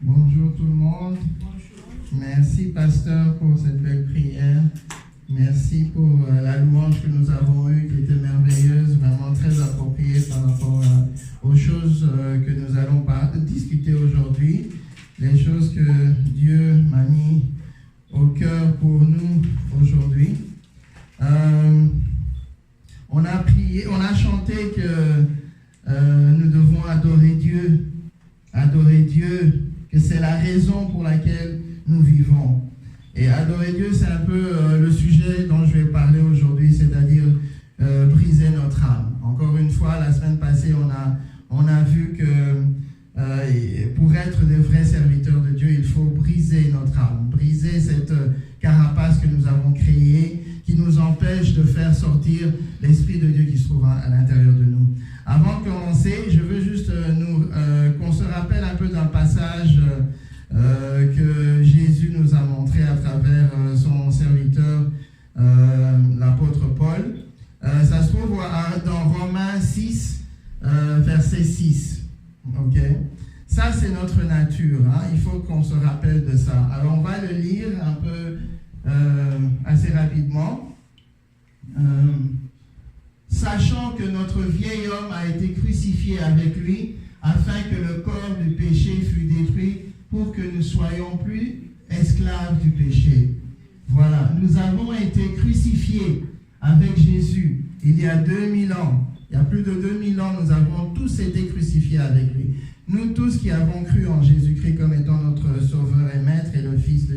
Bonjour tout le monde. Merci pasteur pour cette belle prière. Merci pour la louange que nous avons eue qui était merveilleuse, vraiment très appropriée par rapport aux choses que nous allons discuter aujourd'hui. Les choses que Dieu m'a mis au cœur pour nous aujourd'hui. On a prié, on a chanté que nous devons adorer Dieu. Adorer Dieu, que c'est la raison pour laquelle nous vivons. Et adorer Dieu, c'est un peu le sujet dont je vais parler aujourd'hui, c'est-à-dire briser notre âme. Encore une fois, la semaine passée, on a vu que pour être des vrais serviteurs de Dieu, il faut briser notre âme, briser cette carapace que nous avons créée, qui nous empêche de faire sortir l'Esprit de Dieu qui se trouve à l'intérieur de nous. Avant de commencer, je veux juste qu'on se rappelle un peu d'un passage que Jésus nous a montré à travers son serviteur, l'apôtre Paul. Ça se trouve dans Romains 6, verset 6. Ok? Ça, c'est notre nature. Hein? Il faut qu'on se rappelle de ça. Alors, on va le lire un peu assez rapidement. Sachant que notre vieil homme a été crucifié avec lui, afin que le corps du péché fût détruit, pour que nous ne soyons plus esclaves du péché. Voilà, nous avons été crucifiés avec Jésus il y a 2000 ans. Il y a plus de 2000 ans, nous avons tous été crucifiés avec lui. Nous tous qui avons cru en Jésus-Christ comme étant notre sauveur et maître et le Fils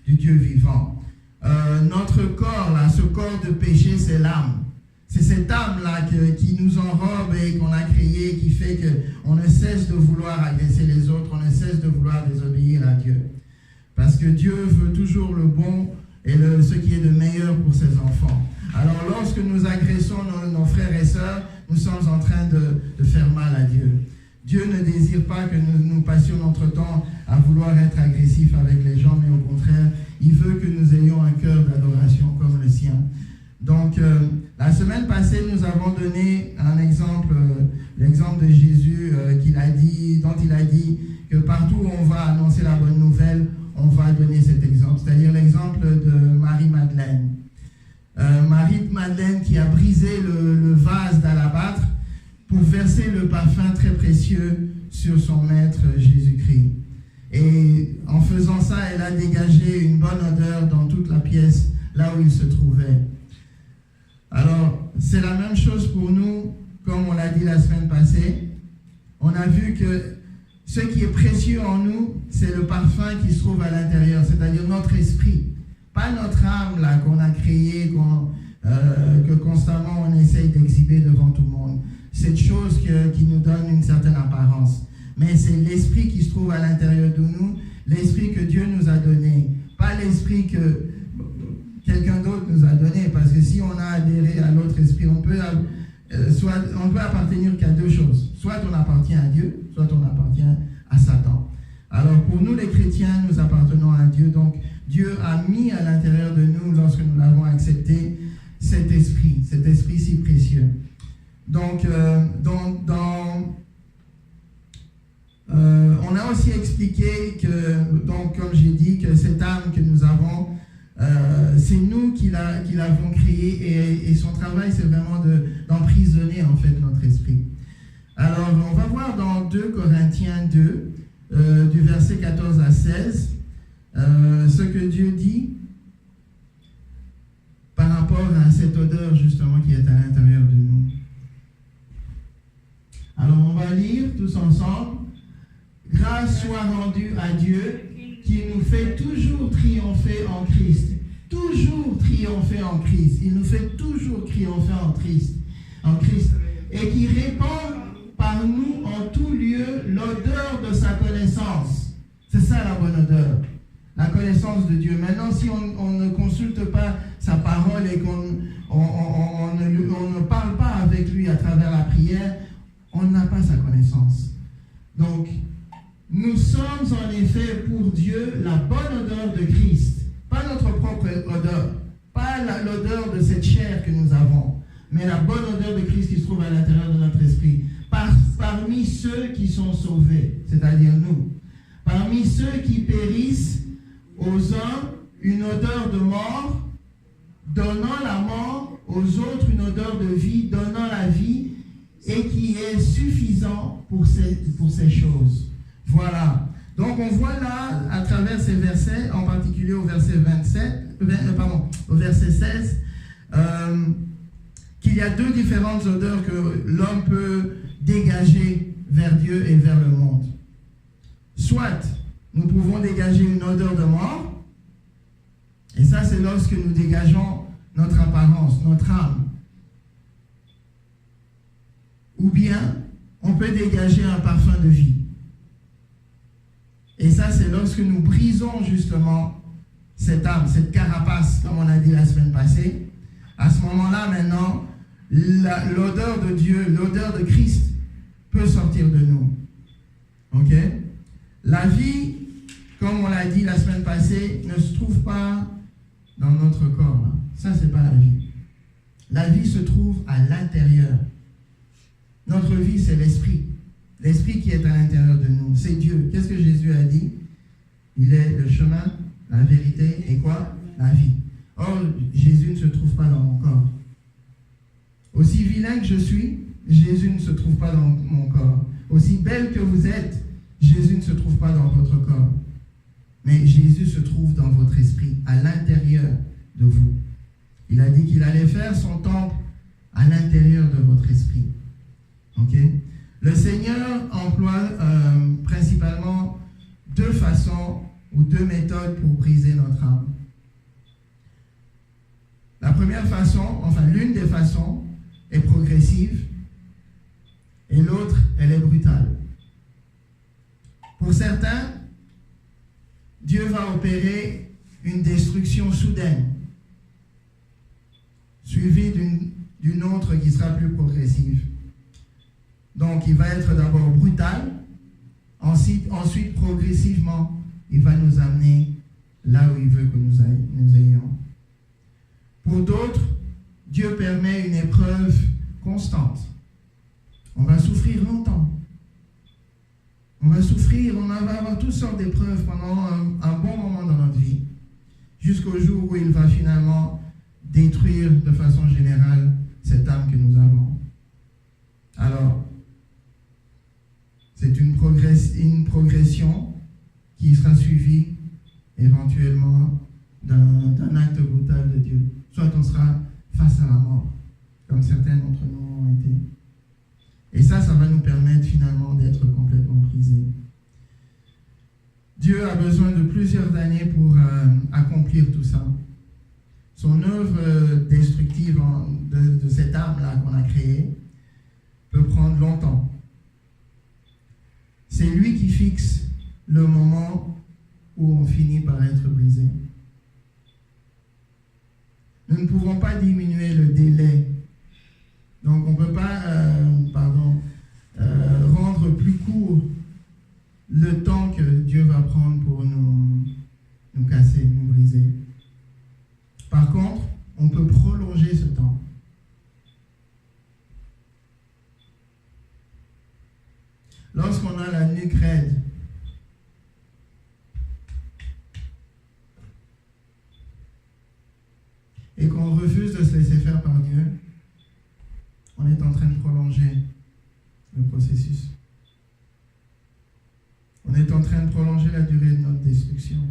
du Dieu vivant. Notre corps, là, ce corps de péché, c'est l'âme. C'est cette âme-là qui nous enrobe et qu'on a créée, qui fait qu'on ne cesse de vouloir agresser les autres, on ne cesse de vouloir désobéir à Dieu. Parce que Dieu veut toujours le bon et ce qui est de meilleur pour ses enfants. Alors lorsque nous agressons nos frères et sœurs, nous sommes en train de faire mal à Dieu. Dieu ne désire pas que nous passions notre temps à vouloir être agressifs avec les gens, mais au contraire, il veut que nous ayons un cœur d'adoration comme le sien. Donc, la semaine passée, nous avons donné un exemple, l'exemple de Jésus dont il a dit que partout où on va annoncer la bonne nouvelle, on va donner cet exemple, c'est-à-dire l'exemple de Marie-Madeleine. Marie-Madeleine qui a brisé le vase d'alabâtre pour verser le parfum très précieux sur son maître Jésus-Christ. Et en faisant ça, elle a dégagé une bonne odeur dans toute la pièce, là où il se trouvait. Alors, c'est la même chose pour nous, comme on l'a dit la semaine passée. On a vu que ce qui est précieux en nous, c'est le parfum qui se trouve à l'intérieur, c'est-à-dire notre esprit. Pas notre âme là qu'on a créée, que constamment on essaye d'exhiber devant tout le monde. Cette chose qui nous donne une certaine apparence. Mais c'est l'esprit qui se trouve à l'intérieur de nous, l'esprit que Dieu nous a donné. Pas l'esprit que quelqu'un d'autre nous a donné, parce que si on a adhéré à l'autre esprit, on peut appartenir qu'à deux choses. Soit on appartient à Dieu, soit on appartient à Satan. Alors pour nous les chrétiens, nous appartenons à Dieu, donc Dieu a mis à l'intérieur de nous, lorsque nous l'avons accepté, cet esprit si précieux. Donc, on a aussi expliqué que, donc comme j'ai dit, que cette âme que nous avons, c'est nous qui l'avons créée et son travail c'est vraiment d'emprisonner en fait notre esprit. Alors on va voir dans 2 Corinthiens 2 du verset 14 à 16 ce que Dieu dit par rapport à cette odeur justement qui est à l'intérieur de nous. Alors on va lire tous ensemble. Grâce soit rendue à Dieu qui nous fait toujours triompher en Christ. Toujours triompher en Christ. Il nous fait toujours triompher en Christ. Et qui répand par nous en tout lieu l'odeur de sa connaissance. C'est ça la bonne odeur. La connaissance de Dieu. Maintenant, si on ne consulte pas sa parole et qu'on ne parle pas avec lui à travers la prière, on n'a pas sa connaissance. Donc, nous sommes en effet pour Dieu la bonne odeur de Christ, pas notre propre odeur, pas l'odeur de cette chair que nous avons, mais la bonne odeur de Christ qui se trouve à l'intérieur de notre esprit, parmi ceux qui sont sauvés, c'est-à-dire nous. parmi ceux qui périssent, aux uns une odeur de mort, donnant la mort, aux autres une odeur de vie, donnant la vie, et qui est suffisant pour ces choses. Voilà. Donc on voit là, à travers ces versets, en particulier au verset 16, qu'il y a deux différentes odeurs que l'homme peut dégager vers Dieu et vers le monde. Soit nous pouvons dégager une odeur de mort, et ça c'est lorsque nous dégageons notre apparence, notre âme. Ou bien on peut dégager un parfum de vie. Et ça c'est lorsque nous brisons justement cette âme, cette carapace, comme on a dit la semaine passée. À ce moment-là maintenant, l'odeur de Dieu, l'odeur de Christ peut sortir de nous. Ok? La vie, comme on l'a dit la semaine passée, ne se trouve pas dans notre corps. Là. Ça, c'est pas la vie. La vie se trouve à l'intérieur. Notre vie, c'est l'esprit. L'esprit qui est à l'intérieur de nous. C'est Dieu. Qu'est-ce que Jésus a dit? Il est le chemin, la vérité et quoi? La vie. Or, Jésus ne se trouve pas dans mon corps. Aussi vilain que je suis, Jésus ne se trouve pas dans mon corps. Aussi belle que vous êtes, Jésus ne se trouve pas dans votre corps. Mais Jésus se trouve dans votre esprit, à l'intérieur de vous. Il a dit qu'il allait faire son temple à l'intérieur de votre esprit. Ok? Le Seigneur emploie principalement deux façons ou deux méthodes pour briser notre âme. La première façon, enfin l'une des façons, est progressive et l'autre, elle est brutale. Pour certains, Dieu va opérer une destruction soudaine, suivie d'une autre qui sera plus progressive. Donc, il va être d'abord brutal, ensuite progressivement, il va nous amener là où il veut que nous ayons. Pour d'autres, Dieu permet une épreuve constante. On va souffrir longtemps. On va souffrir, on va avoir toutes sortes d'épreuves pendant un bon moment dans notre vie, jusqu'au jour où il va finalement détruire de façon générale cette âme que nous avons. Alors, c'est une progression qui sera suivie éventuellement d'un acte brutal de Dieu. Soit on sera face à la mort, comme certains d'entre nous ont été. Et ça va nous permettre finalement d'être complètement brisés. Dieu a besoin de plusieurs années pour accomplir tout ça. Son œuvre destructive de cette âme-là qu'on a créée peut prendre longtemps. C'est lui qui fixe le moment où on finit par être brisé. Nous ne pouvons pas diminuer le délai. Donc on ne peut pas rendre plus court le temps que Dieu va prendre pour nous casser, nous briser. Par contre, on peut prolonger ce temps. Lorsqu'on a la nuque raide, et qu'on refuse de se laisser faire par Dieu, on est en train de prolonger le processus. On est en train de prolonger la durée de notre destruction.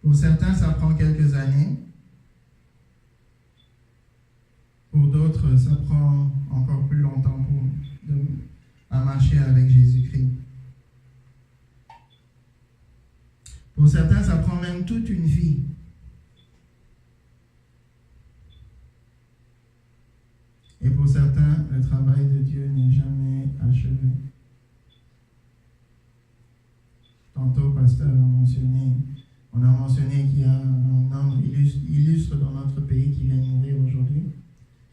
Pour certains, ça prend quelques années. Pour d'autres, ça prend encore plus longtemps à marcher avec Jésus-Christ. Pour certains, ça prend même toute une vie. Et pour certains, le travail de Dieu n'est jamais achevé. Tantôt, pasteur on a mentionné qu'il y a un homme illustre dans notre pays qui vient de mourir aujourd'hui,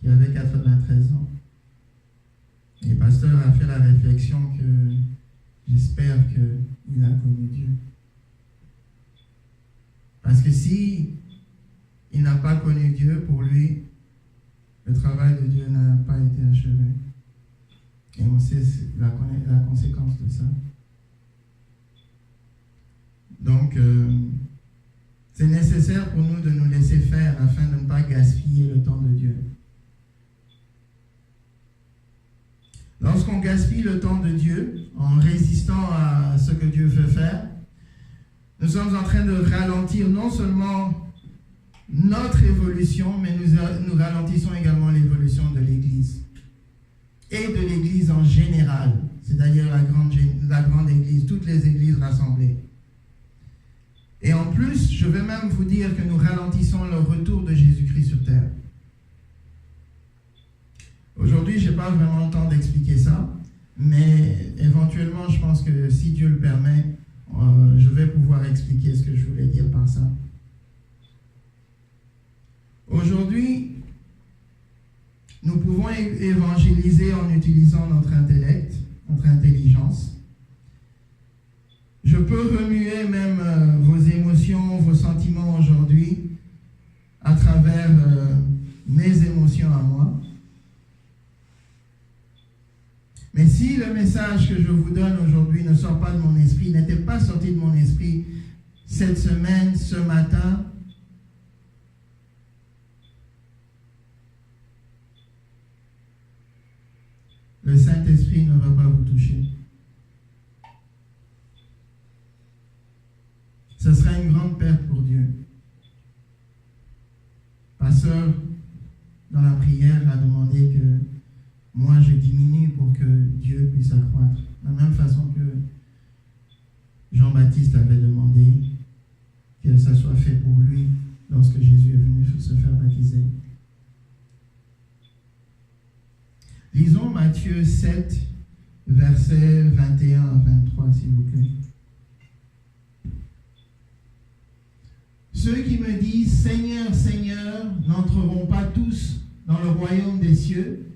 qui avait 93 ans. Et pasteur a fait la réflexion que j'espère qu'il a connu Dieu. Parce que si il n'a pas connu Dieu, pour lui, le travail de Dieu n'a pas été achevé. Et on sait la conséquence de ça. Donc, c'est nécessaire pour nous de nous laisser faire afin de ne pas gaspiller le temps de Dieu. Lorsqu'on gaspille le temps de Dieu en résistant à ce que Dieu veut faire, nous sommes en train de ralentir non seulement notre évolution, mais nous ralentissons également l'évolution de l'Église. Et de l'Église en général, c'est-à-dire la grande Église, toutes les Églises rassemblées. Et en plus, je vais même vous dire que nous ralentissons le retour de Jésus-Christ sur terre. Aujourd'hui, je n'ai pas vraiment le temps d'expliquer ça, mais éventuellement, je pense que si Dieu le permet, je vais pouvoir expliquer ce que je voulais dire par ça. Aujourd'hui, nous pouvons évangéliser en utilisant notre intellect, notre intelligence. Je peux remuer même vos émotions, vos sentiments aujourd'hui à travers mes émotions à moi. Mais si le message que je vous donne aujourd'hui ne sort pas de mon esprit, n'était pas sorti de mon esprit cette semaine, ce matin, le Saint-Esprit ne va pas vous toucher. Ce sera une grande perte pour Dieu. Pasteur, dans la prière, a demandé que moi je diminue pour que Dieu puisse accroître. De la même façon que Jean-Baptiste avait demandé que ça soit fait pour lui lorsque Jésus est venu se faire baptiser. Lisons Matthieu 7, versets 21 à 23, s'il vous plaît. Ceux qui me disent « Seigneur, Seigneur » n'entreront pas tous dans le royaume des cieux,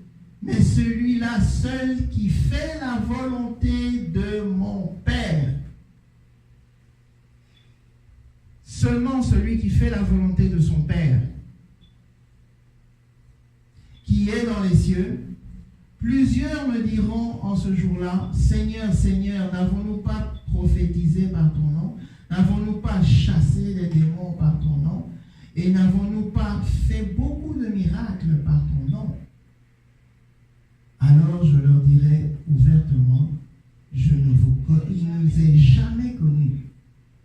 mais celui-là seul qui fait la volonté de mon Père. Seulement celui qui fait la volonté de son Père, qui est dans les cieux. Plusieurs me diront en ce jour-là, « Seigneur, Seigneur, n'avons-nous pas prophétisé par ton nom? N'avons-nous pas chassé les démons par ton nom? Et n'avons-nous pas fait beaucoup de miracles par ton nom? » Alors je leur dirai ouvertement, je ne vous ai jamais connus.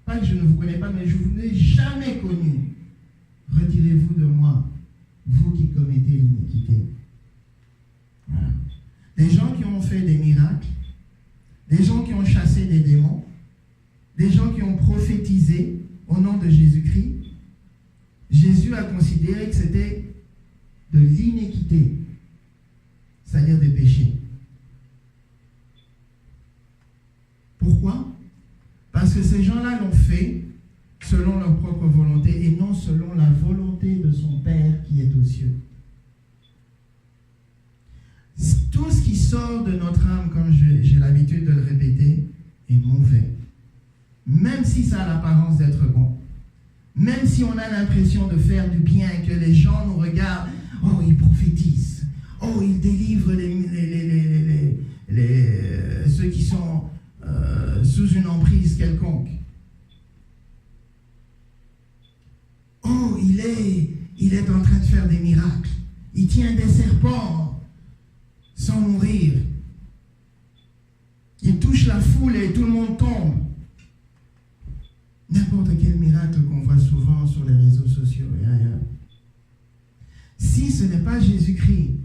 Pas que je ne vous connais pas, mais je ne vous ai jamais connus. Retirez-vous de moi, vous qui commettez l'iniquité. Voilà. Des gens qui ont fait des miracles, des gens qui ont chassé des démons, des gens qui ont prophétisé au nom de Jésus-Christ, Jésus a considéré que c'était de l'iniquité, c'est-à-dire des péchés. Pourquoi? Parce que ces gens-là l'ont fait selon leur propre volonté et non selon la volonté de son Père qui est aux cieux. Tout ce qui sort de notre âme, comme j'ai l'habitude de le répéter, est mauvais. Même si ça a l'apparence d'être bon. Même si on a l'impression de faire du bien, que les gens nous regardent, oh, ils prophétisent, oh, ils délivrent ceux qui sont sous une emprise quelconque. Oh, il est en train de faire des miracles. Il tient des serpents sans mourir. Il touche la foule et tout le monde tombe. N'importe quel miracle qu'on voit souvent sur les réseaux sociaux et ailleurs. Si ce n'est pas Jésus-Christ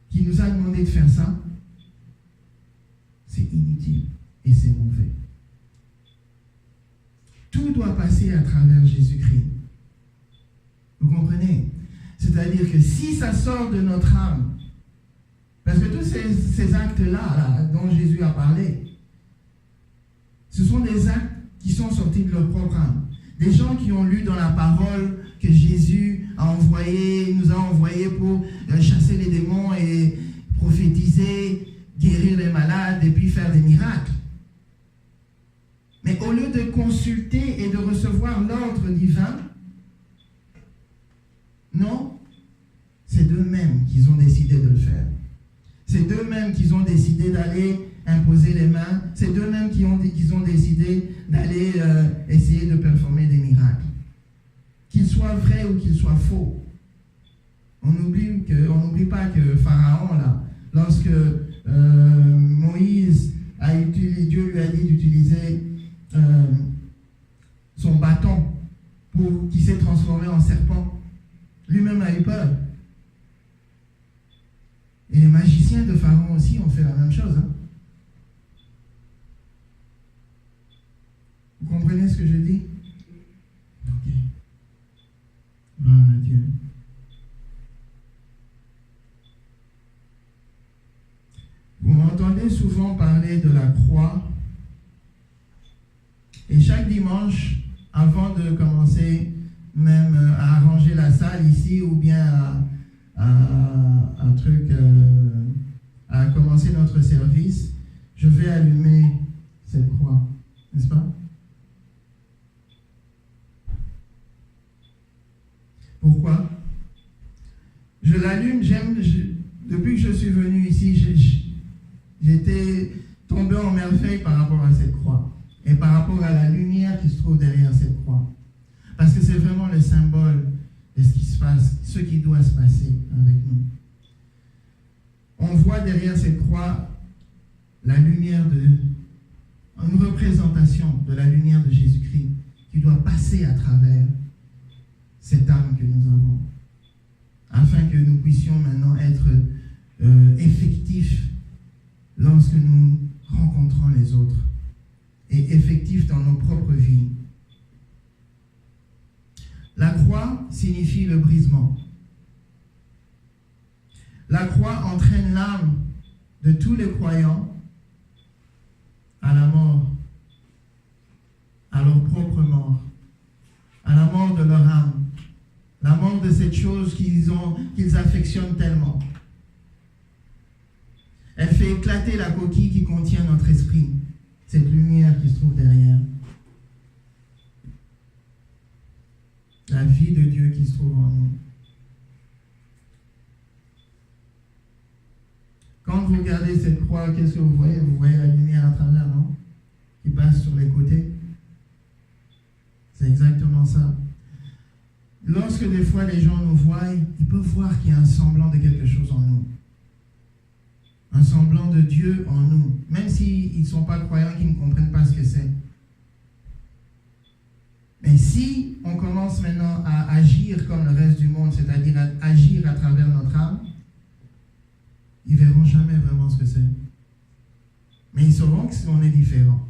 qui nous a demandé de faire ça, c'est inutile et c'est mauvais. Tout doit passer à travers Jésus-Christ. Vous comprenez? C'est-à-dire que si ça sort de notre âme, parce que tous ces actes-là dont Jésus a parlé, ce sont des actes qui sont sortis de leur propre âme. Des gens qui ont lu dans la parole que Jésus nous a envoyés pour chasser les démons et prophétiser, guérir les malades et puis faire des miracles. Mais au lieu de consulter et de recevoir l'ordre divin, non, c'est d'eux-mêmes qu'ils ont décidé de le faire. C'est d'eux-mêmes qu'ils ont décidé d'aller imposer les mains. C'est d'eux-mêmes qu'ils ont décidé d'aller essayer de performer des miracles. Qu'ils soient vrais ou qu'ils soient faux. On n'oublie pas que Pharaon, là, lorsque Moïse Dieu lui a dit d'utiliser son bâton qui s'est transformé en serpent, lui-même a eu peur. Et les magiciens de Pharaon aussi ont fait la même chose. Hein? Vous comprenez ce que je dis? Ok. Gloire à Dieu. Vous m'entendez souvent parler de la croix. Et chaque dimanche, avant de commencer même à arranger la salle ici ou bien à commencer notre service, je vais allumer cette croix, n'est-ce pas? Pourquoi? Je l'allume, depuis que je suis venu ici, j'étais tombé en merveille par rapport à cette croix et par rapport à la lumière qui se trouve derrière cette croix. Parce que c'est vraiment le symbole de ce qui se passe, ce qui doit se passer avec nous. On voit derrière cette croix la lumière une représentation de la lumière de Jésus-Christ qui doit passer à travers cette âme que nous avons, afin que nous puissions maintenant être effectifs lorsque nous rencontrons les autres et effectifs dans nos propres vies. La croix signifie le brisement. La croix entraîne l'âme de tous les croyants à la mort, à leur propre mort, à la mort de leur âme, la mort de cette chose qu'ils affectionnent tellement. Elle fait éclater la coquille qui contient notre esprit, cette lumière qui se trouve derrière. La vie de Dieu qui se trouve en nous. Quand vous regardez cette croix, qu'est-ce que vous voyez? Vous voyez la lumière à travers, non? Qui passe sur les côtés. C'est exactement ça. Lorsque des fois les gens nous voient, ils peuvent voir qu'il y a un semblant de quelque chose en nous. Un semblant de Dieu en nous. Même s'ils ne sont pas croyants, qu'ils ne comprennent pas ce que c'est. Mais si on commence maintenant à agir comme le reste du monde, c'est-à-dire à agir à travers notre âme, ils ne verront jamais vraiment ce que c'est. Mais ils sauront qu'on est différent.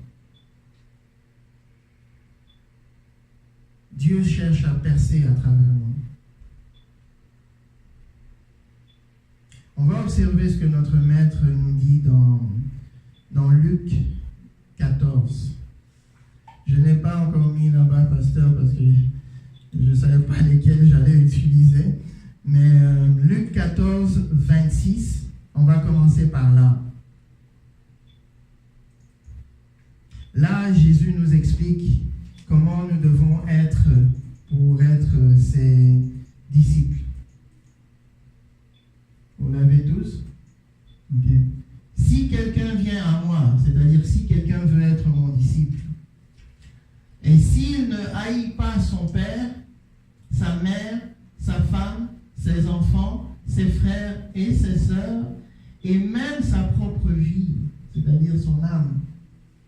Dieu cherche à percer à travers nous. On va observer ce que notre maître nous dit dans Luc 14. Je n'ai pas encore mis là-bas, pasteur, parce que je ne savais pas lesquels j'allais utiliser. Mais Luc 14, 26, on va commencer par là. Là, Jésus nous explique comment nous devons être pour être ses disciples. Vous l'avez tous? Ok. Si quelqu'un vient à moi, c'est-à-dire si quelqu'un veut être mon disciple, et s'il ne haït pas son père, sa mère, sa femme, ses enfants, ses frères et ses sœurs, et même sa propre vie, c'est-à-dire son âme.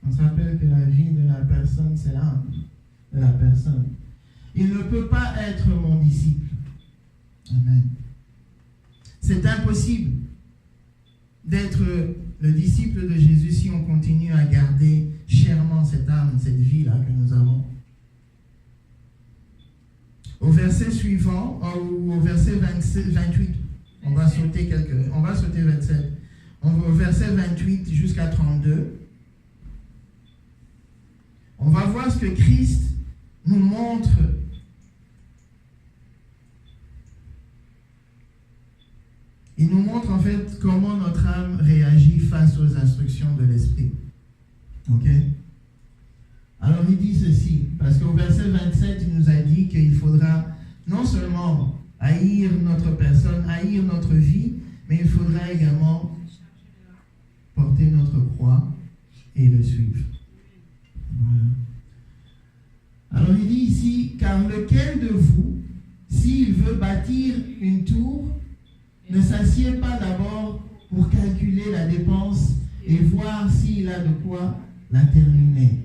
On se rappelle que la vie de la personne, c'est l'âme de la personne. Il ne peut pas être mon disciple. Amen. C'est impossible d'être le disciple de Jésus si on continue à garder chèrement cette âme, cette vie-là que nous avons. Au verset suivant, ou au verset 28, on va sauter 27. On va au verset 28 jusqu'à 32. On va voir ce que Christ nous montre. Il nous montre en fait comment notre âme réagit face aux instructions de l'Esprit. Ok? Alors il dit ceci, parce qu'au verset 27, il nous a dit qu'il faudra non seulement haïr notre personne, haïr notre vie, mais il faudra également croient et le suivent. Voilà. Alors il dit ici, car lequel de vous, s'il veut bâtir une tour, ne s'assied pas d'abord pour calculer la dépense et voir s'il a de quoi la terminer.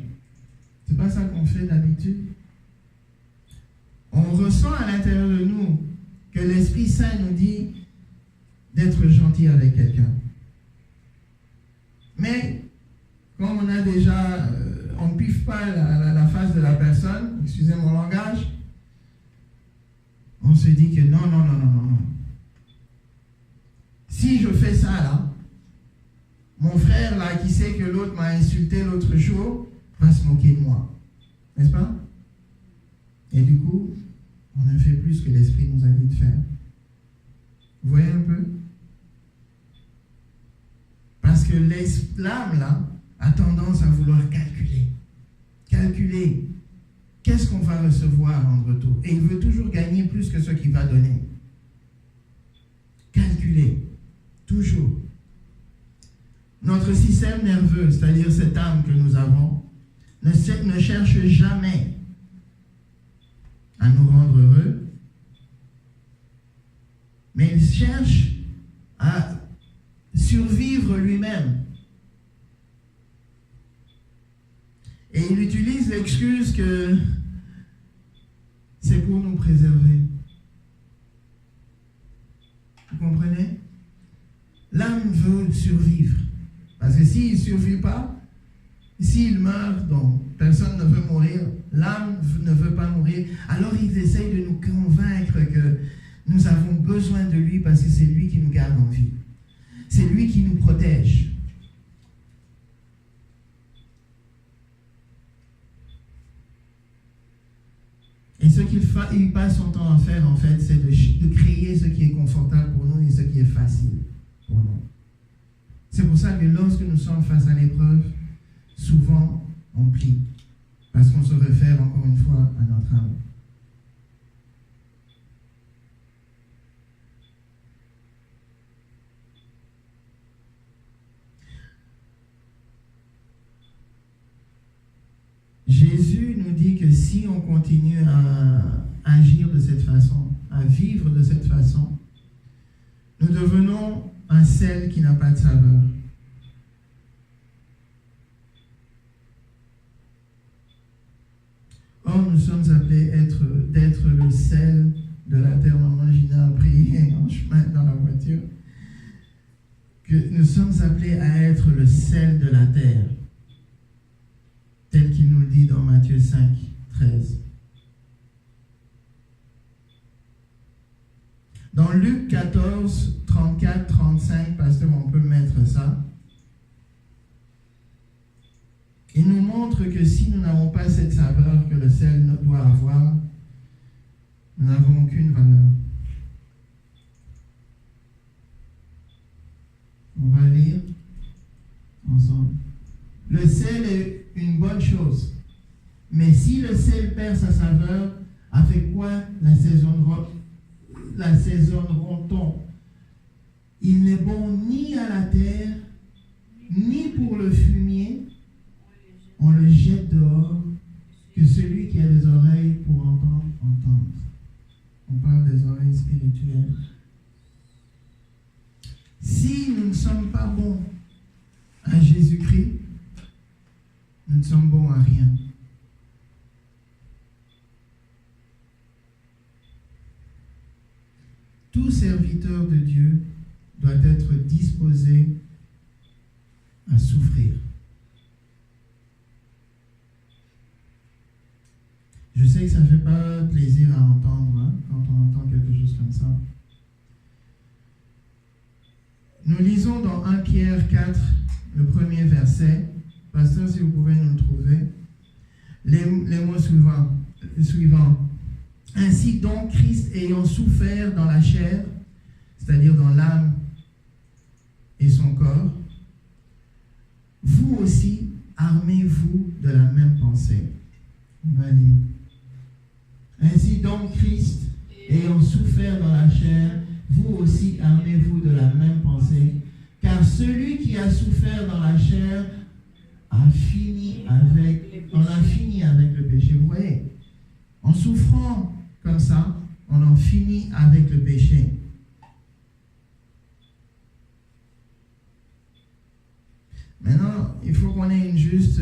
C'est pas ça qu'on fait d'habitude. On ressent à l'intérieur de nous que l'Esprit Saint nous dit d'être gentil avec quelqu'un. Mais comme on a déjà, on ne piffe pas la face de la personne, excusez mon langage, on se dit que non. Si je fais ça là, mon frère là qui sait que l'autre m'a insulté l'autre jour va se moquer de moi. N'est-ce pas? Et du coup, on a fait plus que l'Esprit nous a dit de faire. Vous voyez un peu? Parce que l'âme là a tendance à vouloir calculer. Calculer. Qu'est-ce qu'on va recevoir en retour? Et il veut toujours gagner plus que ce qu'il va donner. Calculer. Toujours. Notre système nerveux, c'est-à-dire cette âme que nous avons, ne cherche jamais à nous rendre heureux, mais il cherche à survivre lui-même. Et il utilise l'excuse que c'est pour nous préserver. Vous comprenez? L'âme veut survivre. Parce que s'il ne survit pas, s'il meurt, donc personne ne veut mourir, l'âme ne veut pas mourir, alors il essaye de nous convaincre que nous avons besoin de lui parce que c'est lui qui nous garde en vie. C'est lui qui nous protège. Et ce qu'il passe son temps à faire, en fait, c'est de créer ce qui est confortable pour nous et ce qui est facile pour nous. C'est pour ça que lorsque nous sommes face à l'épreuve, souvent on plie. Parce qu'on se réfère encore une fois à notre âme. Jésus nous dit que si on continue à agir de cette façon, à vivre de cette façon, nous devenons un sel qui n'a pas de saveur. Or, nous sommes appelés d'être le sel de la terre. Maman Gina a prié en chemin dans la voiture. Que nous sommes appelés à être le sel de la terre. Tel qu'il nous le dit dans Matthieu 5, 13. Dans Luc 14, 34, 35, pasteur, on peut mettre ça. Il nous montre que si nous n'avons pas cette saveur que le sel doit avoir, nous n'avons aucune valeur. On va lire ensemble. Le sel est une bonne chose, mais si le sel perd sa saveur, avec quoi l'assaisonneront-on? Il n'est bon ni à la terre, ni pour le fumier. On le jette dehors, que celui qui a des oreilles pour entendre, entende. On parle des oreilles spirituelles. Si nous ne sommes pas bons à Jésus-Christ, nous ne sommes bons à rien. Tout serviteur de Dieu doit être disposé à souffrir. Je sais que ça ne fait pas plaisir à entendre quand on entend quelque chose comme ça. Nous lisons dans 1 Pierre 4, le premier verset. Pasteur, si vous pouvez nous le trouver. Les mots suivants. Ainsi donc, Christ ayant souffert dans la chair, c'est-à-dire dans l'âme et son corps, vous aussi, armez-vous de la même pensée. On va lire. Ainsi donc, Christ ayant souffert dans la chair, vous aussi, armez-vous de la même pensée, Car celui qui a souffert dans la chair on a fini avec le péché. Vous voyez, en souffrant comme ça, on en finit avec le péché. Maintenant, il faut qu'on ait une juste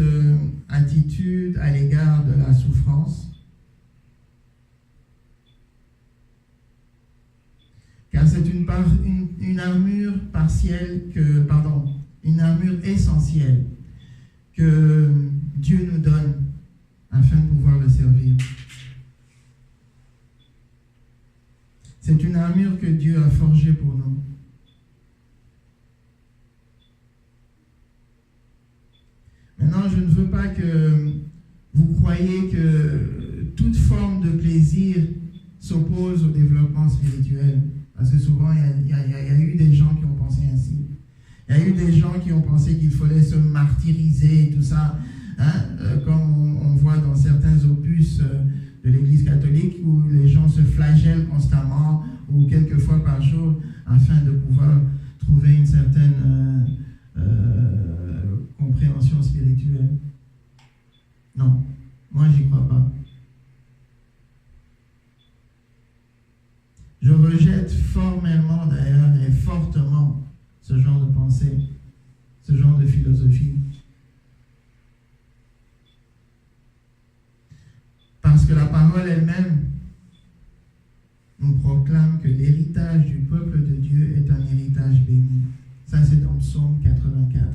attitude à l'égard de la souffrance. Car c'est une armure une armure essentielle que Dieu nous donne afin de pouvoir le servir. C'est une armure que Dieu a forgée pour nous. Maintenant, je ne veux pas que vous croyiez que toute forme de plaisir s'oppose au développement spirituel. Parce que souvent, il y a eu des gens qui ont pensé ainsi. Il y a eu des gens qui ont pensé qu'il fallait se martyriser et tout ça, comme on voit dans certains opus de l'Église catholique où les gens se flagellent constamment ou quelques fois par jour afin de pouvoir trouver une certaine compréhension spirituelle. Non, moi j'y crois pas. Je rejette formellement d'ailleurs et fortement ce genre de pensée, ce genre de philosophie. Parce que la parole elle-même nous proclame que l'héritage du peuple de Dieu est un héritage béni. Ça, c'est dans Psaume 84.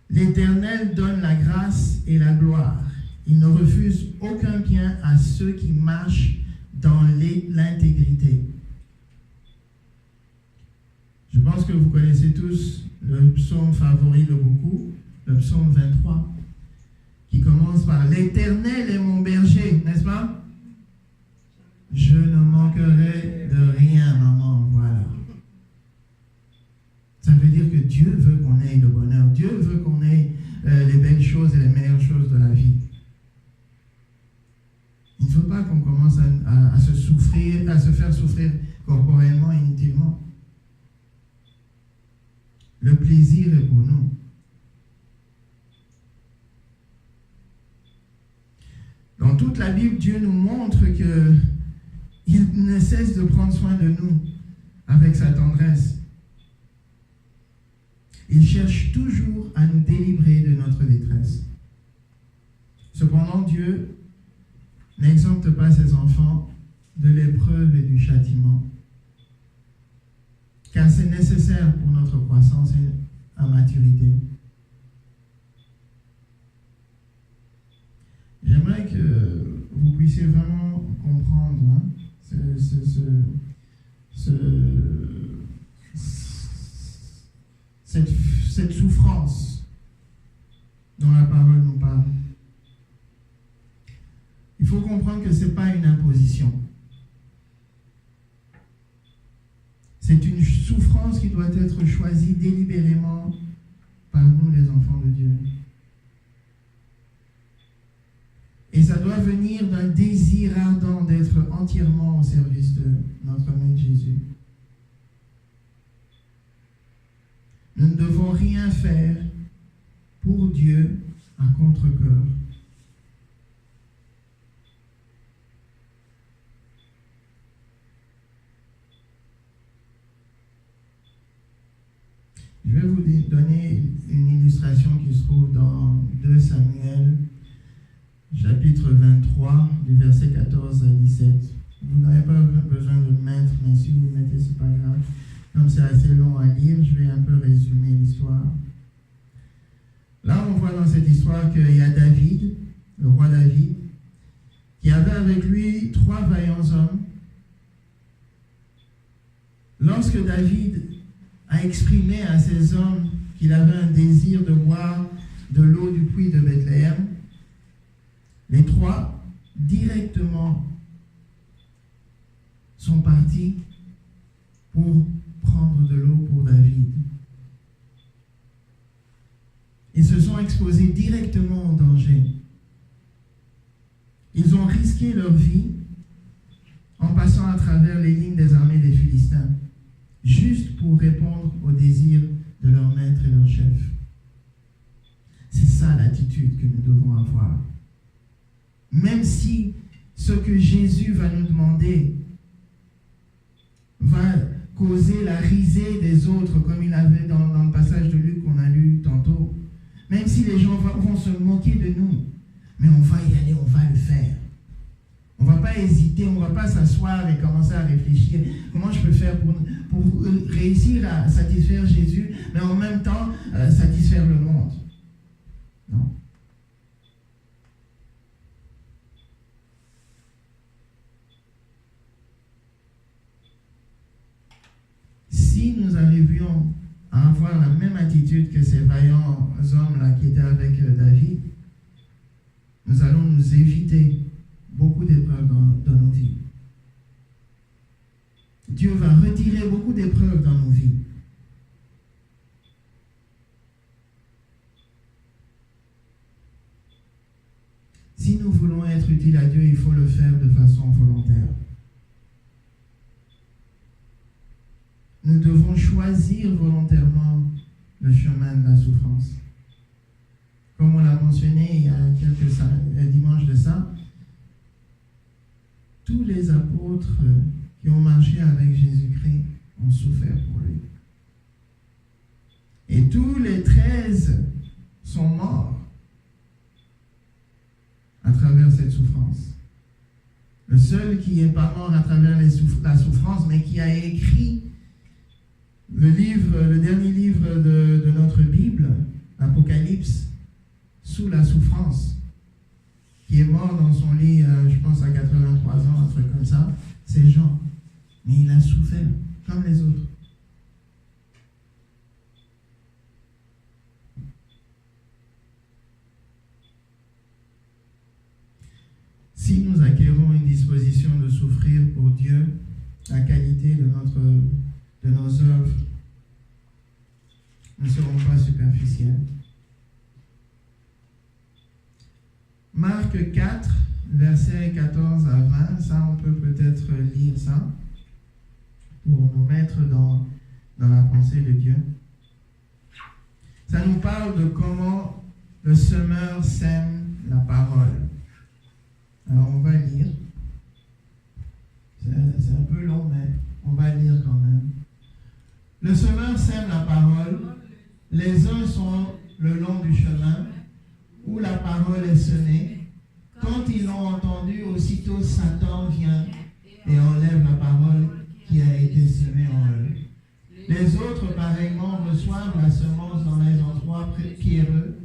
L'Éternel donne la grâce et la gloire. Il ne refuse aucun bien à ceux qui marchent dans l'intégrité. Je pense que vous connaissez tous le psaume favori de beaucoup, le psaume 23, qui commence par « L'Éternel est mon berger », n'est-ce pas? « Je ne manquerai de rien, maman. » Voilà. Ça veut dire que Dieu veut qu'on ait le bonheur. Dieu veut qu'on ait les belles choses et les meilleures choses de la vie. Il ne faut pas qu'on commence à se faire souffrir corporellement, inutilement. Le plaisir est pour nous. Dans toute la Bible, Dieu nous montre qu'il ne cesse de prendre soin de nous avec sa tendresse. Il cherche toujours à nous délivrer de notre détresse. Cependant, Dieu n'exempte pas ses enfants de l'épreuve et du châtiment, car c'est nécessaire pour notre croissance et à maturité. J'aimerais que vous puissiez vraiment comprendre cette souffrance dont la parole nous parle. Il faut comprendre que ce n'est pas une imposition. C'est une souffrance qui doit être choisie délibérément par nous, les enfants de Dieu. Et ça doit venir d'un désir ardent d'être entièrement au service de notre Maître Jésus. Nous ne devons rien faire pour Dieu à contre-cœur. Je vais vous donner une illustration qui se trouve dans 2 Samuel, chapitre 23, du verset 14 à 17. Vous n'avez pas besoin de le mettre, mais si vous le mettez, ce n'est pas grave. Comme c'est assez long à lire, je vais un peu résumer l'histoire. Là, on voit dans cette histoire qu'il y a David, le roi David, qui avait avec lui 3 vaillants hommes. Lorsque David a exprimé à ces hommes qu'il avait un désir de boire de l'eau du puits de Bethléem, les 3 directement sont partis pour prendre de l'eau pour David. Ils se sont exposés directement au danger. Ils ont risqué leur vie en passant à travers les lignes des armées des Philistins. juste pour répondre aux désirs de leur maître et leur chef. C'est ça l'attitude que nous devons avoir. Même si ce que Jésus va nous demander va causer la risée des autres, comme il avait dans le passage de Luc qu'on a lu tantôt, même si les gens vont se moquer de nous, mais on va y aller, on va le faire. On ne va pas hésiter, on ne va pas s'asseoir et commencer à réfléchir. Comment je peux faire pour réussir à satisfaire Jésus, mais en même temps satisfaire le monde? Non. Si nous arrivions à avoir la même attitude que ces vaillants hommes-là qui étaient avec David, nous allons nous éviter beaucoup d'épreuves dans nos vies. Dieu va retirer beaucoup d'épreuves dans nos vies. Si nous voulons être utiles à Dieu, il faut le faire de façon volontaire. Nous devons choisir volontairement le chemin de la souffrance. Comme on l'a mentionné il y a quelques dimanches de ça, tous les apôtres qui ont marché avec Jésus-Christ ont souffert pour lui. Et tous les 13 sont morts à travers cette souffrance. Le seul qui n'est pas mort à travers la souffrance, mais qui a écrit le dernier livre de notre Bible, l'Apocalypse, sous la souffrance, qui est mort dans son lit, je pense à 83 ans, un truc comme ça, c'est Jean. Mais il a souffert, comme les autres. Si nous acquérons une disposition de souffrir pour Dieu, la qualité de nos œuvres ne seront pas superficielles. Marc 4, versets 14 à 20, ça on peut peut-être lire ça pour nous mettre dans la pensée de Dieu. Ça nous parle de comment le semeur sème la parole. Alors on va lire. C'est un peu long, mais on va lire quand même. Le semeur sème la parole. Les uns sont le long du chemin où la parole est semée. Quand ils l'ont entendu, aussitôt Satan vient et enlève la parole qui a été semée en eux. Les autres, pareillement, reçoivent la semence dans les endroits pierreux.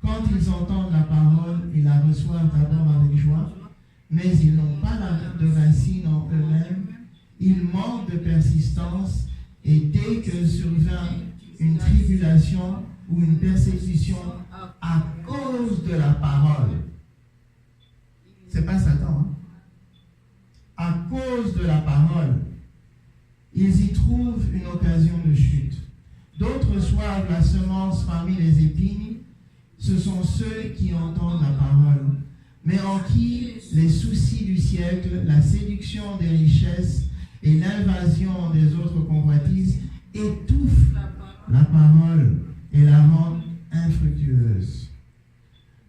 Quand ils entendent la parole, ils la reçoivent d'abord avec joie, mais ils n'ont pas de racine en eux-mêmes. Ils manquent de persistance et dès que survient une tribulation ou une persécution à cause de la parole, c'est pas Satan, hein? À cause de la parole, ils y trouvent une occasion de chute. D'autres reçoivent la semence parmi les épines. Ce sont ceux qui entendent la parole, mais en qui les soucis du siècle, la séduction des richesses et l'invasion des autres convoitises étouffent la parole et la rendent infructueuse.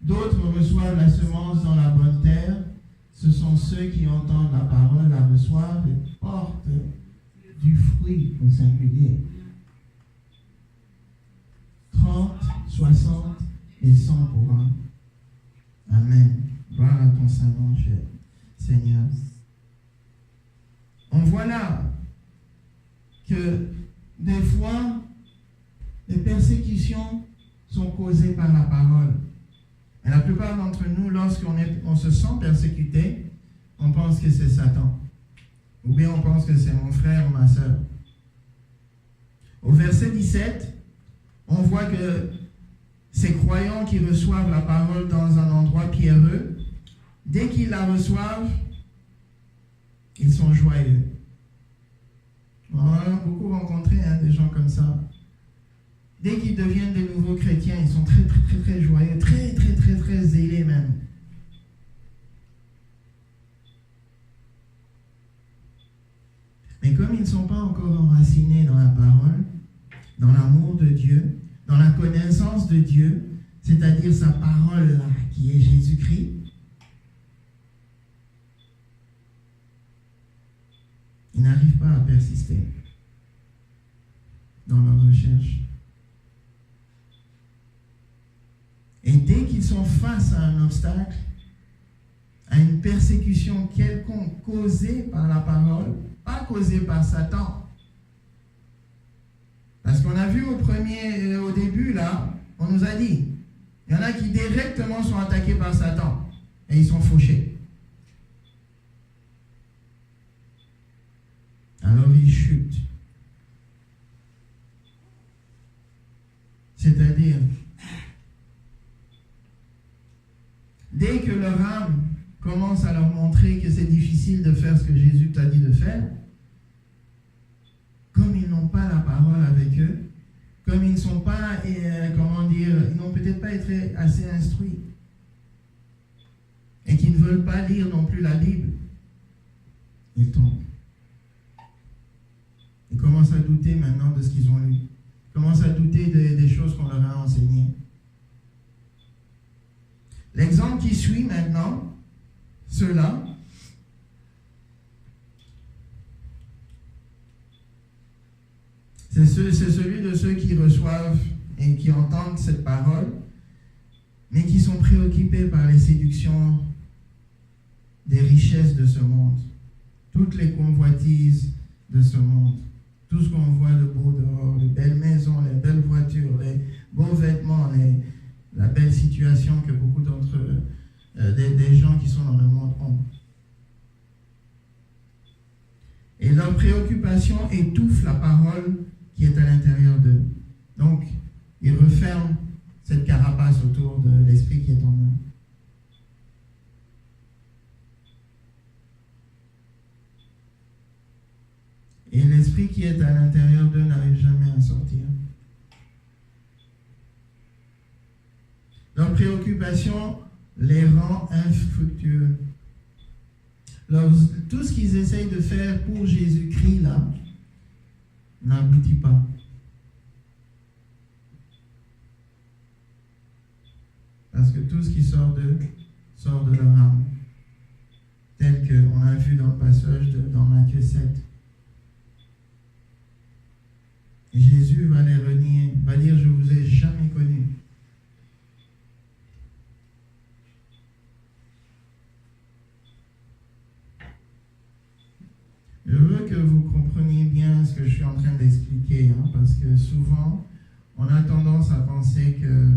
D'autres reçoivent la semence dans la bonne terre. Ce sont ceux qui entendent la parole, la reçoivent et portent du fruit au singulier. 30, 60 et 100 pour un. Amen. Gloire à ton Saint-Nom, cher Seigneur. On voit là que des fois, les persécutions sont causées par la parole. Et la plupart d'entre nous, lorsqu'on se sent persécuté, on pense que c'est Satan. Ou bien on pense que c'est mon frère ou ma soeur. Au verset 17, on voit que ces croyants qui reçoivent la parole dans un endroit pierreux, dès qu'ils la reçoivent, ils sont joyeux. On a beaucoup rencontré des gens comme ça. Dès qu'ils deviennent de nouveaux chrétiens, ils sont très, très, très, très joyeux, très, très, très, très zélés même. Mais comme ils ne sont pas encore enracinés de Dieu, dans la connaissance de Dieu, c'est-à-dire sa parole là, qui est Jésus-Christ, ils n'arrivent pas à persister dans leur recherche. Et dès qu'ils sont face à un obstacle, à une persécution quelconque causée par la parole, pas causée par Satan. Parce qu'on a vu au début, là, on nous a dit, il y en a qui directement sont attaqués par Satan et ils sont fauchés. Alors ils chutent. C'est-à-dire, dès que leur âme commence à leur montrer que c'est difficile de faire ce que Jésus t'a dit de faire, comme ils n'ont pas la parole avec eux, comme ils ne sont pas, ils n'ont peut-être pas été assez instruits, et qu'ils ne veulent pas lire non plus la Bible, ils tombent. Ils commencent à douter maintenant de ce qu'ils ont lu. Ils commencent à douter des choses qu'on leur a enseignées. L'exemple qui suit maintenant, ceux-là, c'est celui de ceux qui reçoivent et qui entendent cette parole, mais qui sont préoccupés par les séductions des richesses de ce monde, toutes les convoitises de ce monde, tout ce qu'on voit de beau dehors, les belles maisons, les belles voitures, les beaux vêtements, la belle situation que beaucoup d'entre des gens qui sont dans le monde ont. Et leur préoccupation étouffe la parole qui est à l'intérieur d'eux. Donc, ils referment cette carapace autour de l'esprit qui est en eux. Et l'esprit qui est à l'intérieur d'eux n'arrive jamais à sortir. Leur préoccupation les rend infructueux. Tout ce qu'ils essayent de faire pour Jésus-Christ, là, n'aboutit pas. Parce que tout ce qui sort d'eux, sort de leur âme. Tel qu'on a vu dans le passage dans Matthieu 7. Et Jésus va les renier, va dire, je ne vous ai jamais connus. Je veux que vous compreniez bien ce que je suis en train d'expliquer, parce que souvent, on a tendance à penser que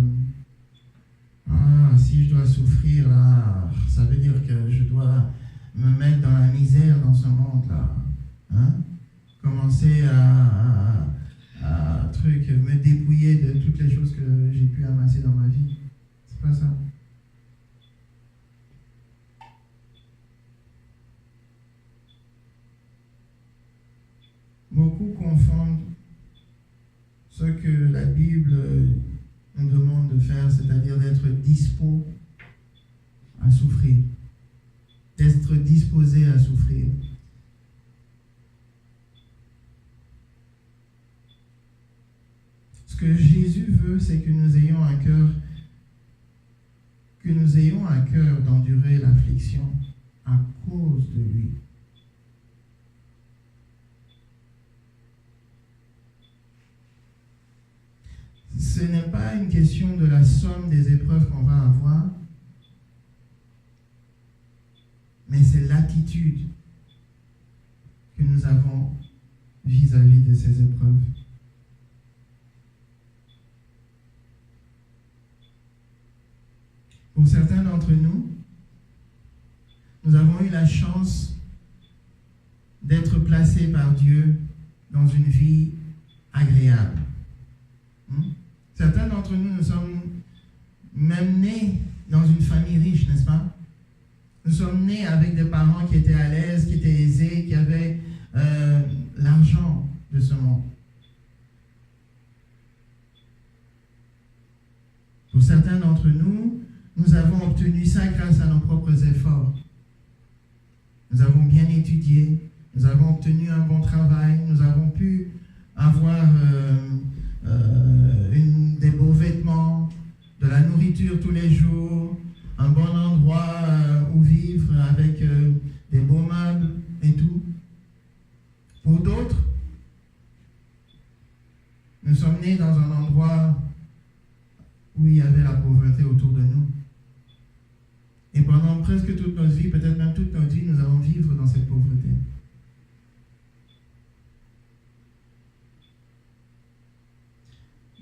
si je dois souffrir, là, ça veut dire que je dois me mettre dans la misère dans ce monde-là. Commencer à me dépouiller de toutes les choses que j'ai pu amasser dans ma vie. C'est pas ça. Beaucoup confondent ce que la Bible nous demande de faire, c'est-à-dire d'être dispo à souffrir, d'être disposé à souffrir. Ce que Jésus veut, c'est que nous ayons à cœur d'endurer l'affliction à cause de lui. Ce n'est pas une question de la somme des épreuves qu'on va avoir, mais c'est l'attitude que nous avons vis-à-vis de ces épreuves. Pour certains d'entre nous, nous avons eu la chance d'être placés par Dieu dans une vie agréable. Certains d'entre nous, nous sommes même nés dans une famille riche, n'est-ce pas? Nous sommes nés avec des parents qui étaient à l'aise, qui étaient aisés, qui avaient l'argent de ce monde. Pour certains d'entre nous, nous avons obtenu ça grâce à nos propres efforts. Nous avons bien étudié, nous avons obtenu un bon travail, nous avons pu avoir des beaux vêtements, de la nourriture tous les jours, un bon endroit où vivre avec des beaux meubles et tout. Pour d'autres, nous sommes nés dans un endroit où il y avait la pauvreté autour de nous. Et pendant presque toute notre vie, peut-être même toute notre vie, nous allons vivre dans cette pauvreté.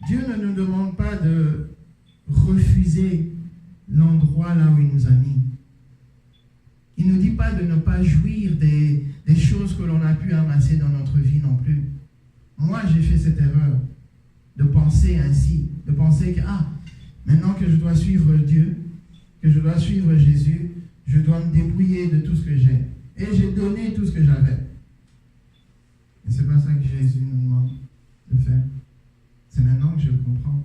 Dieu ne nous demande pas de refuser l'endroit là où il nous a mis. Il ne nous dit pas de ne pas jouir des choses que l'on a pu amasser dans notre vie non plus. Moi, j'ai fait cette erreur de penser ainsi, de penser que, maintenant que je dois suivre Dieu, que je dois suivre Jésus, je dois me débrouiller de tout ce que j'ai. Et j'ai donné tout ce que j'avais. Mais ce n'est pas ça que Jésus nous demande de faire. C'est maintenant que je le comprends.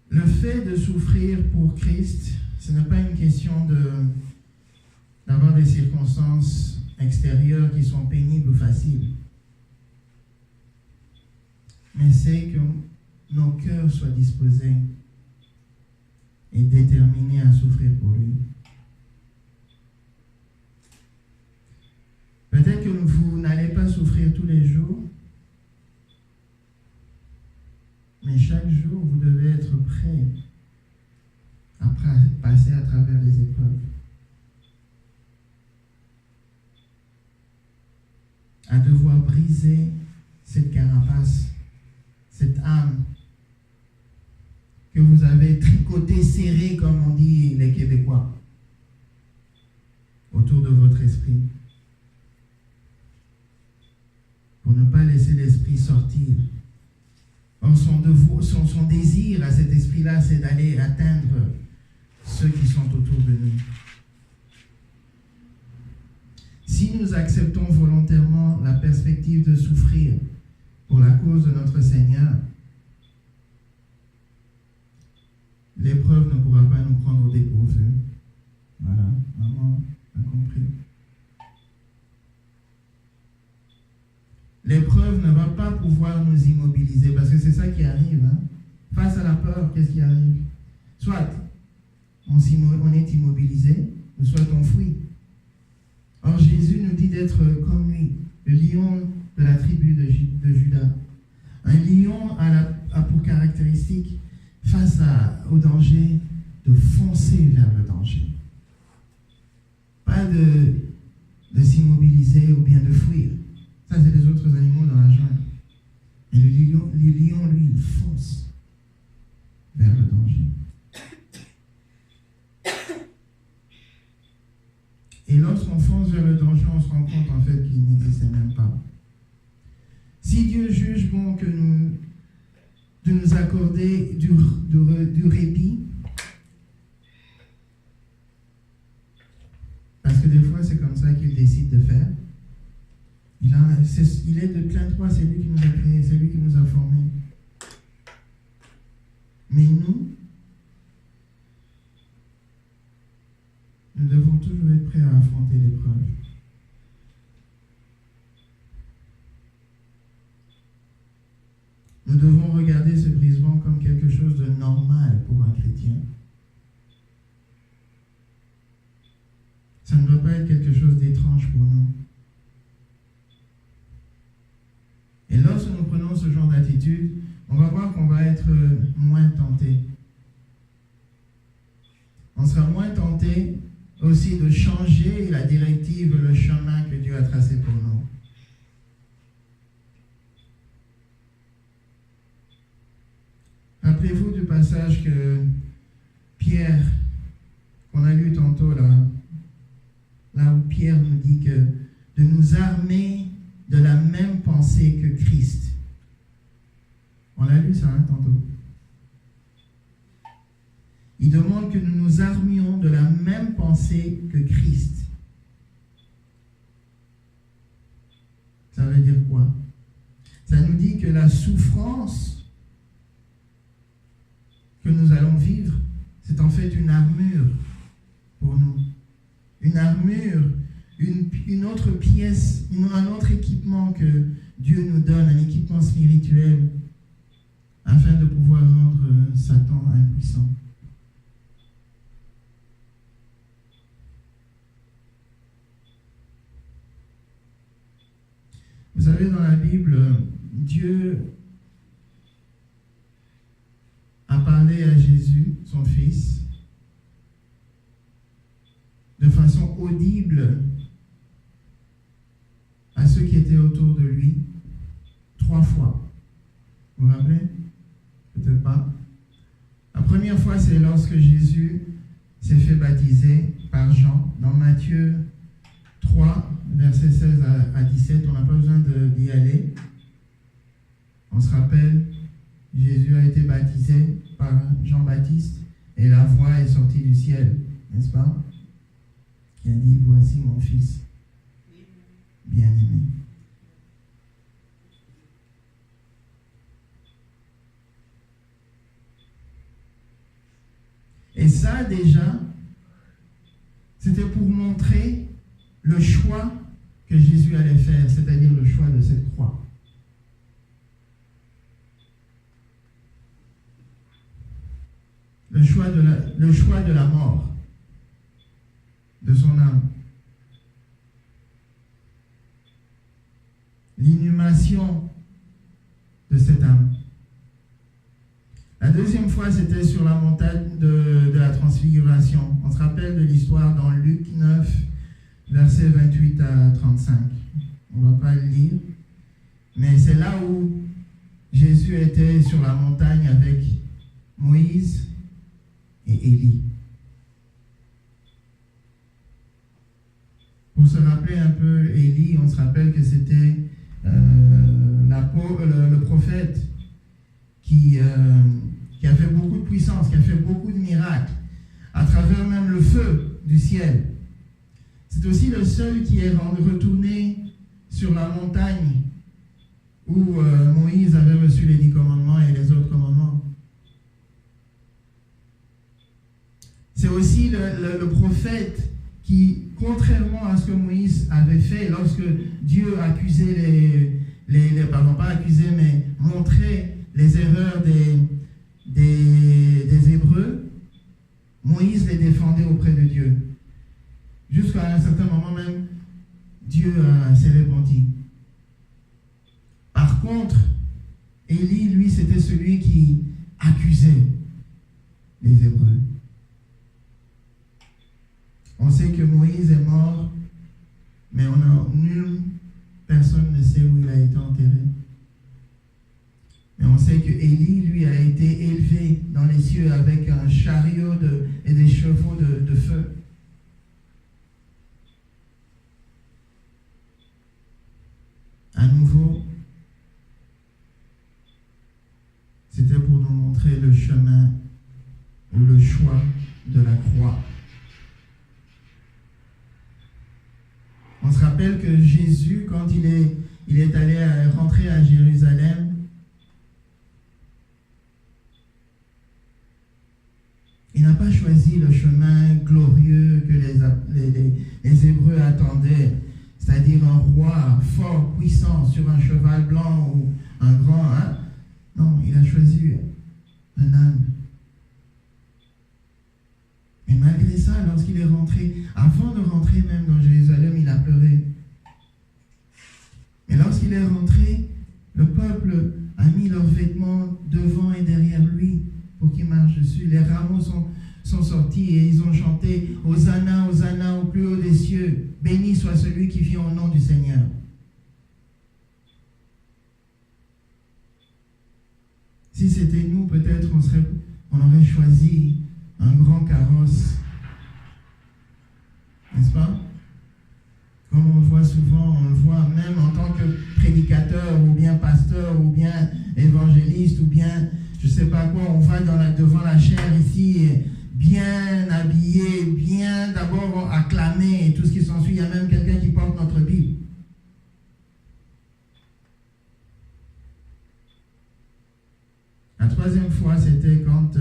Le fait de souffrir pour Christ, ce n'est pas une question d'avoir des circonstances extérieures qui sont pénibles ou faciles. Mais c'est que nos cœurs soient disposés et déterminés à souffrir pour lui. Peut-être que vous n'allez pas souffrir tous les jours, mais chaque jour, vous devez être prêt à passer à travers les épreuves. À devoir briser cette carapace, cette âme que vous avez tricotée, serrée, comme on dit les Québécois, autour de votre esprit. Pour ne pas laisser l'esprit sortir. Or, son désir à cet esprit-là, c'est d'aller atteindre ceux qui sont autour de nous. Si nous acceptons volontairement la perspective de souffrir pour la cause de notre Seigneur, l'épreuve ne pourra pas nous prendre au dépourvu. Voilà, maman a compris. L'épreuve ne va pas pouvoir nous immobiliser, parce que c'est ça qui arrive. Face à la peur, qu'est-ce qui arrive? Soit on est immobilisé, ou soit on fuit. Or, Jésus nous dit d'être comme lui, le lion de la tribu de Juda. Un lion a pour caractéristique, face au danger, de foncer vers le danger. Pas de s'immobiliser ou bien de fuir. Ça, c'est les autres animaux dans la jungle. Et le lion, lui, il fonce vers le danger. Et lorsqu'on fonce vers le danger, on se rend compte en fait qu'il n'existait même pas. Si Dieu juge bon de nous accorder du répit, parce que des fois c'est comme ça qu'il décide de faire, il est de plein droit, c'est lui qui nous a créés, c'est lui qui nous a formés. Mais nous devons toujours être prêts à affronter l'épreuve. Nous devons regarder ce brisement comme quelque chose de normal pour un chrétien. Ça ne doit pas être quelque chose d'étrange pour nous. Et lorsque nous prenons ce genre d'attitude, on va voir qu'on va être moins tenté. On sera moins tenté aussi de changer la directive, le chemin que Dieu a tracé pour nous. Rappelez-vous du passage que Pierre, qu'on a lu tantôt là où Pierre nous dit que de nous armer de la même pensée que Christ. On l'a lu ça tantôt. Il demande que nous nous armions de la même pensée que Christ. Ça veut dire quoi? Ça nous dit que la souffrance fait une armure pour nous. Une armure, une autre pièce, un autre équipement que Dieu nous donne, un équipement spirituel, afin de pouvoir rendre Satan impuissant. Vous savez, dans la Bible, Dieu a parlé à Jésus, son fils, de façon audible à ceux qui étaient autour de lui, 3 fois. Vous vous rappelez? Peut-être pas. La première fois, c'est lorsque Jésus s'est fait baptiser par Jean, dans Matthieu 3, versets 16 à 17. On n'a pas besoin d'y aller. On se rappelle, Jésus a été baptisé par Jean-Baptiste et la voix est sortie du ciel, n'est-ce pas? Il a dit, voici mon fils bien-aimé. Et ça, déjà, c'était pour montrer le choix que Jésus allait faire, c'est-à-dire le choix de cette croix. Le choix de la mort de son âme. L'inhumation de cette âme. La deuxième fois, c'était sur la montagne de la transfiguration. On se rappelle de l'histoire dans Luc 9, versets 28 à 35. On ne va pas le lire. Mais c'est là où Jésus était sur la montagne avec Moïse et Élie. Pour se rappeler un peu Élie, on se rappelle que c'était le prophète qui a fait beaucoup de puissance, qui a fait beaucoup de miracles, à travers même le feu du ciel. C'est aussi le seul qui est retourné sur la montagne où Moïse avait reçu les 10 commandements et les autres commandements. C'est aussi le prophète qui, contrairement à ce que Moïse avait fait, lorsque Dieu accusait pardon, pas accusé, mais montrait les erreurs des Hébreux, Moïse les défendait auprès de Dieu. Jusqu'à un certain moment même, Dieu s'est repenti. Par contre, Élie, lui, c'était celui qui accusait les Hébreux. On sait que Moïse est mort, mais personne ne sait où il a été enterré. Mais on sait que Élie, lui, a été élevé dans les cieux avec un chariot et des chevaux de feu. À nouveau, c'était pour nous montrer le chemin ou le choix de la croix. On se rappelle que Jésus, quand il est allé rentrer à Jérusalem, il n'a pas choisi le chemin glorieux que les Hébreux attendaient, c'est-à-dire un roi fort, puissant, sur un cheval blanc ou un grand. Non, il a choisi un âne. Et malgré ça, lorsqu'il est rentré, avant de rentrer même dans Jérusalem, il a pleuré. Et lorsqu'il est rentré, le peuple a mis leurs vêtements devant et derrière lui pour qu'il marche dessus. Les rameaux sont sortis et ils ont chanté « Hosanna, Hosanna au plus haut des cieux, béni soit celui qui vient au nom du Seigneur ». Si c'était nous, peut-être on aurait choisi un grand carrosse, n'est-ce pas? Comme on le voit souvent, on le voit même en tant que prédicateur ou bien pasteur ou bien évangéliste ou bien je ne sais pas quoi, on va devant la chaire ici bien habillé, bien d'abord acclamé et tout ce qui s'ensuit. Il y a même quelqu'un qui porte notre Bible. La troisième fois, c'était quand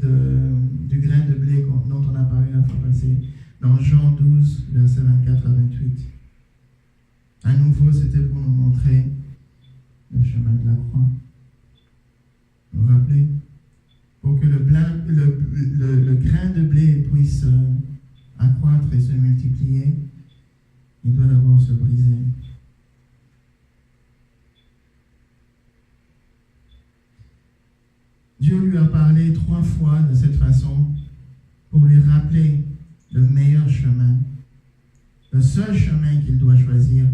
du grain de blé dont on a parlé la fois passée, dans Jean 12, versets 24 à 28. À nouveau, c'était pour nous montrer le chemin de la croix. Vous vous rappelez? Pour que le grain de blé puisse accroître et se multiplier, il doit d'abord se briser. Dieu lui a parlé 3 fois de cette façon pour lui rappeler le meilleur chemin, le seul chemin qu'il doit choisir,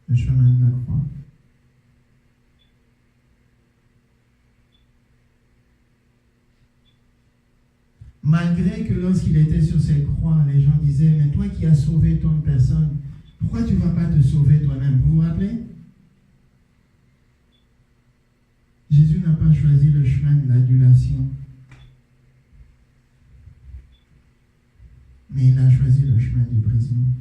le chemin de la croix. Malgré que lorsqu'il était sur cette croix, les gens disaient, mais toi qui as sauvé tant de personnes, pourquoi tu ne vas pas te sauver toi-même? Vous vous rappelez? Jésus n'a pas choisi le chemin de l'adulation, mais il a choisi le chemin du brisement.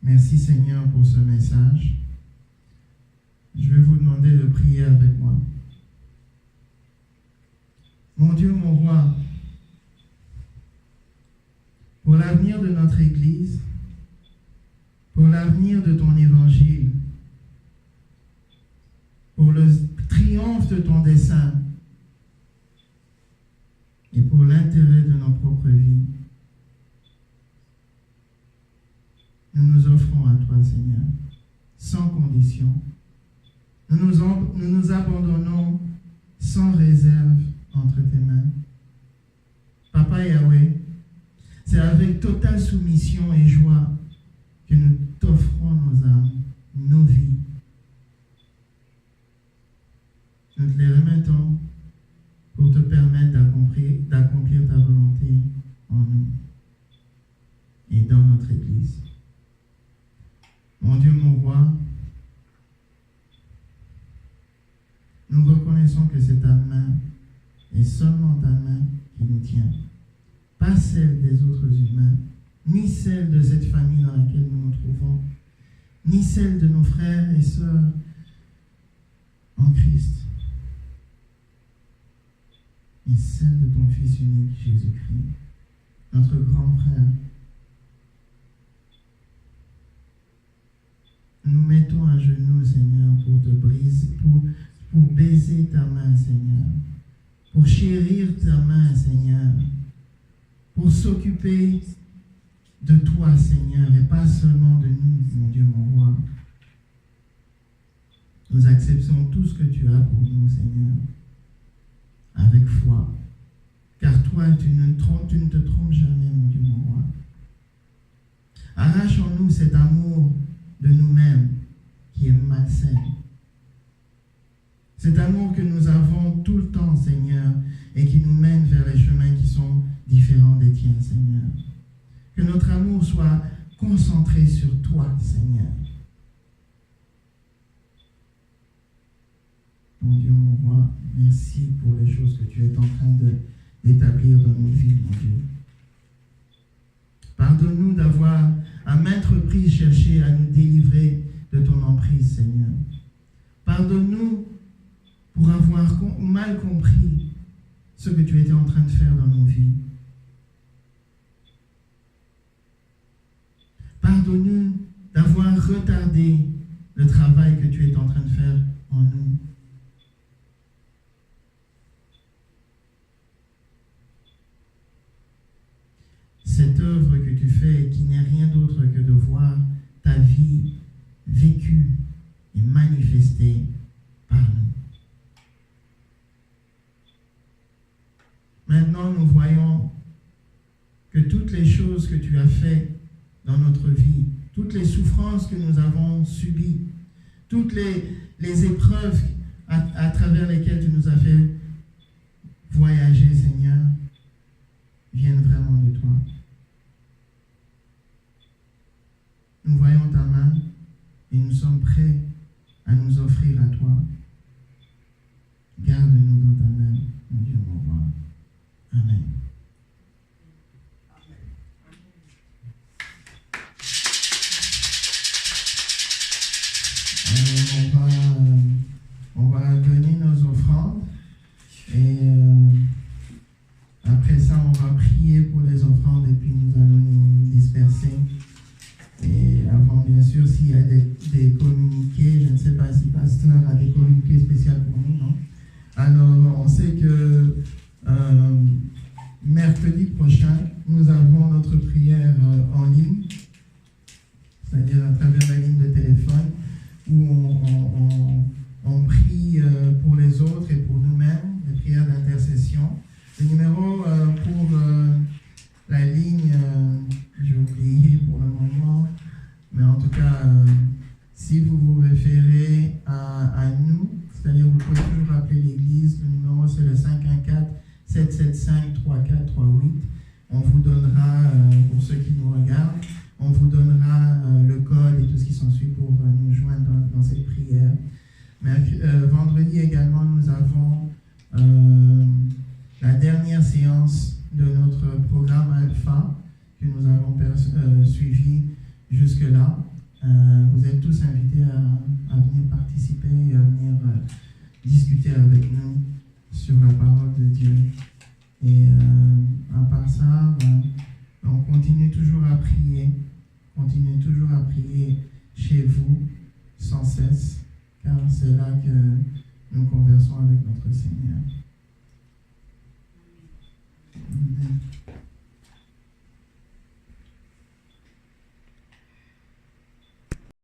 Merci Seigneur pour ce message. Je vais vous demander de prier avec moi. Mon Dieu, mon roi, pour l'avenir de notre Église, pour l'avenir de ton évangile, pour le triomphe de ton dessein et pour l'intérêt de nos propres vies, nous nous offrons à toi, Seigneur, sans condition. Nous nous abandonnons sans réserve entre tes mains. Papa Yahweh, c'est avec totale soumission et joie que nous t'offrons nos âmes, nos vies. Nous te les remettons pour te permettre d'accomplir ta volonté en nous et dans notre Église. Mon Dieu, mon roi, nous reconnaissons que c'est ta main et seulement ta main qui nous tient, pas celle des autres humains, ni celle de cette famille dans laquelle nous nous trouvons, ni celle de nos frères et sœurs en Christ, mais celle de ton Fils unique, Jésus-Christ, notre grand frère. Nous mettons à genoux, Seigneur, pour te briser, pour baiser ta main, Seigneur, pour chérir ta main, Seigneur, pour s'occuper de toi, Seigneur, et pas seulement de nous, mon Dieu, mon roi. Nous acceptons tout ce que tu as pour nous, Seigneur, avec foi, car toi, tu ne te trompes jamais, mon Dieu, mon roi. Arrache en nous cet amour de nous-mêmes qui est malsain. Cet amour que nous avons tout le temps, Seigneur, et qui nous mène vers les chemins qui sont différents des tiens, Seigneur. Que notre amour soit concentré sur toi, Seigneur. Mon Dieu, mon roi, merci pour les choses que tu es en train d'établir dans nos vies, mon Dieu. Pardonne-nous d'avoir à maintes reprises cherché à nous délivrer de ton emprise, Seigneur. Pardonne-nous pour avoir mal compris ce que tu étais en train de faire dans nos vies. Pardonne-nous d'avoir retardé le travail que tu es en train de faire en nous. Cette œuvre que tu fais, qui n'est rien d'autre que de voir ta vie vécue et manifestée par nous. Maintenant, nous voyons que toutes les choses que tu as faites dans notre vie, toutes les souffrances que nous avons subies, toutes les épreuves à travers lesquelles tu nous as fait voyager, Seigneur, viennent vraiment de toi. Nous voyons ta main et nous sommes prêts à nous offrir à toi. Garde-nous dans ta main, mon Dieu, mon roi. Amen. Amen. mercredi prochain, nous avons notre prière en ligne, c'est-à-dire à travers la ligne de téléphone, où on prie pour les autres et pour nous-mêmes, les prières d'intercession. Le numéro pour la ligne, j'ai oublié pour le moment, mais en tout cas, si vous vous référez à nous, c'est-à-dire vous pouvez toujours appeler l'église, le numéro c'est le 514-775-3438. On vous donnera, pour ceux qui nous regardent, on vous donnera le code et tout ce qui s'ensuit pour nous joindre dans cette prière. Vendredi également, nous avons la dernière séance de notre programme Alpha que nous avons suivi jusque-là. Vous êtes tous invités à venir participer et à venir discuter avec nous sur la parole de Dieu. Et à part ça, on continue toujours à prier. Continuez toujours à prier chez vous sans cesse, car c'est là que nous conversons avec notre Seigneur. Amen.